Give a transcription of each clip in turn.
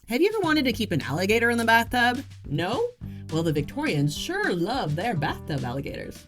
Have you ever wanted to keep an alligator in the bathtub? No? Well, the Victorians sure love their bathtub alligators.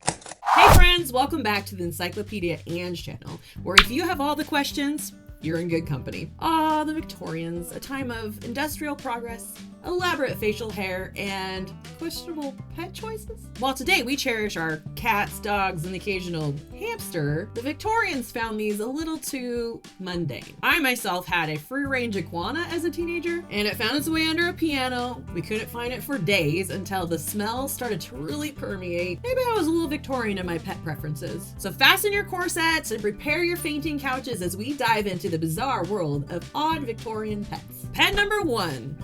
Hey friends, welcome back to the Encyclopedia Ange channel, where if you have all the questions, you're in good company. The Victorians, a time of industrial progress, elaborate facial hair, and questionable pet choices. While today we cherish our cats, dogs, and the occasional hamster, the Victorians found these a little too mundane. I myself had a free-range iguana as a teenager, and it found its way under a piano. We couldn't find it for days until the smell started to really permeate. Maybe I was a little Victorian in my pet preferences. So fasten your corsets and prepare your fainting couches as we dive into the bizarre world of odd Victorian pets. Pet number 1.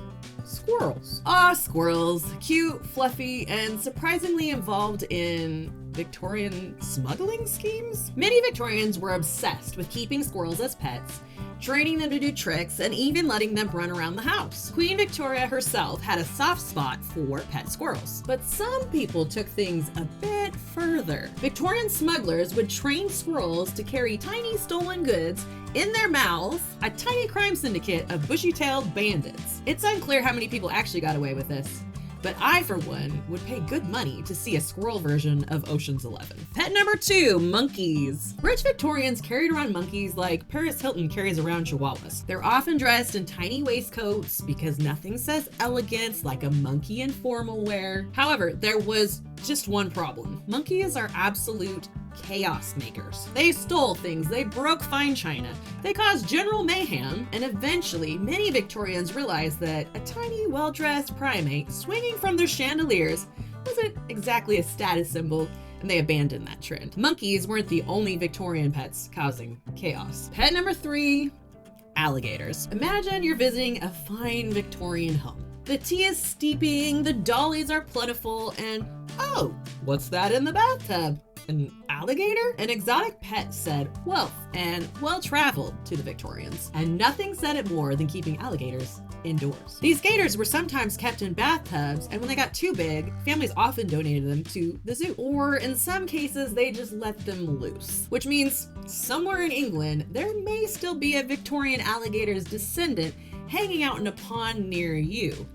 Squirrels. Squirrels. Cute, fluffy, and surprisingly involved in Victorian smuggling schemes? Many Victorians were obsessed with keeping squirrels as pets, training them to do tricks, and even letting them run around the house. Queen Victoria herself had a soft spot for pet squirrels. But some people took things a bit further. Victorian smugglers would train squirrels to carry tiny stolen goods in their mouths, a tiny crime syndicate of bushy-tailed bandits. It's unclear how many people actually got away with this, but I, for one, would pay good money to see a squirrel version of Ocean's 11. Pet number 2, monkeys. Rich Victorians carried around monkeys like Paris Hilton carries around chihuahuas. They're often dressed in tiny waistcoats because nothing says elegance like a monkey in formal wear. However, there was just one problem. Monkeys are absolute chaos makers. They stole things, they broke fine china, they caused general mayhem, and eventually many Victorians realized that a tiny, well-dressed primate swinging from their chandeliers wasn't exactly a status symbol, and they abandoned that trend. Monkeys weren't the only Victorian pets causing chaos. Pet number 3, alligators. Imagine you're visiting a fine Victorian home. The tea is steeping, the dollies are plentiful, and oh, what's that in the bathtub? An alligator? An exotic pet said wealth and well-traveled to the Victorians, and nothing said it more than keeping alligators indoors. These gators were sometimes kept in bathtubs, and when they got too big, families often donated them to the zoo. Or in some cases, they just let them loose. Which means somewhere in England, there may still be a Victorian alligator's descendant hanging out in a pond near you.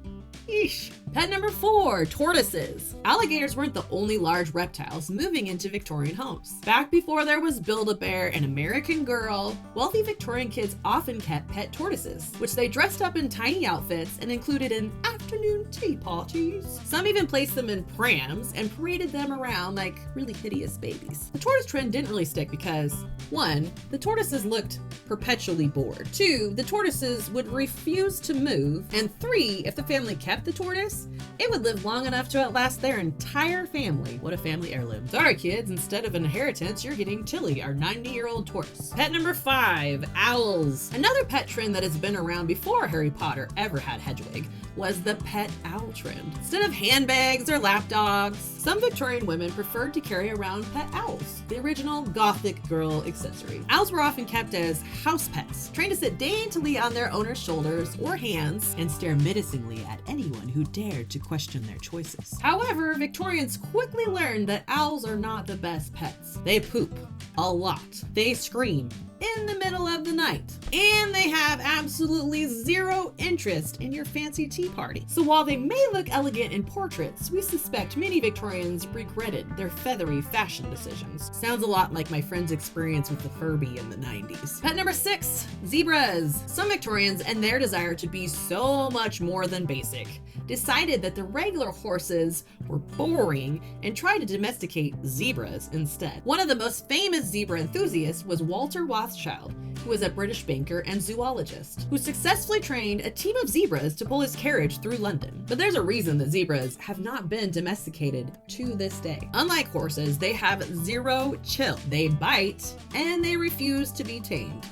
Eesh. Pet number 4, tortoises. Alligators weren't the only large reptiles moving into Victorian homes. Back before there was Build-A-Bear and American Girl, wealthy Victorian kids often kept pet tortoises, which they dressed up in tiny outfits and included in afternoon tea parties. Some even placed them in prams and paraded them around like really hideous babies. The tortoise trend didn't really stick because 1, the tortoises looked perpetually bored. 2, the tortoises would refuse to move. And 3, if the family kept the tortoise, it would live long enough to outlast their entire family. What a family heirloom. Sorry kids, instead of inheritance, you're getting Tilly, our 90-year-old tortoise. Pet number 5, owls. Another pet trend that has been around before Harry Potter ever had Hedwig was the pet owl trend. Instead of handbags or lap dogs, some Victorian women preferred to carry around pet owls, the original Gothic girl accessory. Owls were often kept as house pets, trained to sit daintily on their owner's shoulders or hands and stare menacingly at anyone who dared to question their choices. However, Victorians quickly learned that owls are not the best pets. They poop a lot. They scream in the middle of the night, and they have absolutely zero interest in your fancy tea party. So while they may look elegant in portraits, we suspect many Victorians regretted their feathery fashion decisions. Sounds a lot like my friend's experience with the Furby in the 90s. Pet number 6, zebras. Some Victorians, and their desire to be so much more than basic, decided that the regular horses were boring and tried to domesticate zebras instead. One of the most famous zebra enthusiasts was Walter Rothschild, who was a British banker and zoologist, who successfully trained a team of zebras to pull his carriage through London. But there's a reason that zebras have not been domesticated to this day. Unlike horses, they have zero chill. They bite and they refuse to be tamed.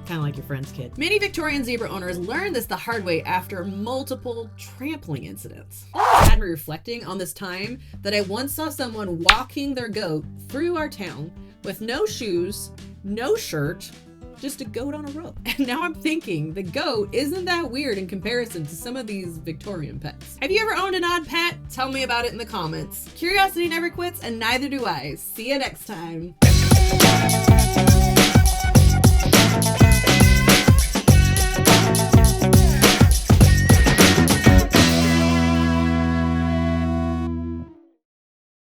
Kind of like your friend's kid. Many Victorian zebra owners learned this the hard way after multiple trampling incidents. All this had me reflecting on this time that I once saw someone walking their goat through our town with no shoes, no shirt, just a goat on a rope. And now I'm thinking the goat isn't that weird in comparison to some of these Victorian pets. Have you ever owned an odd pet? Tell me about it in the comments. Curiosity never quits, and neither do I. See you next time.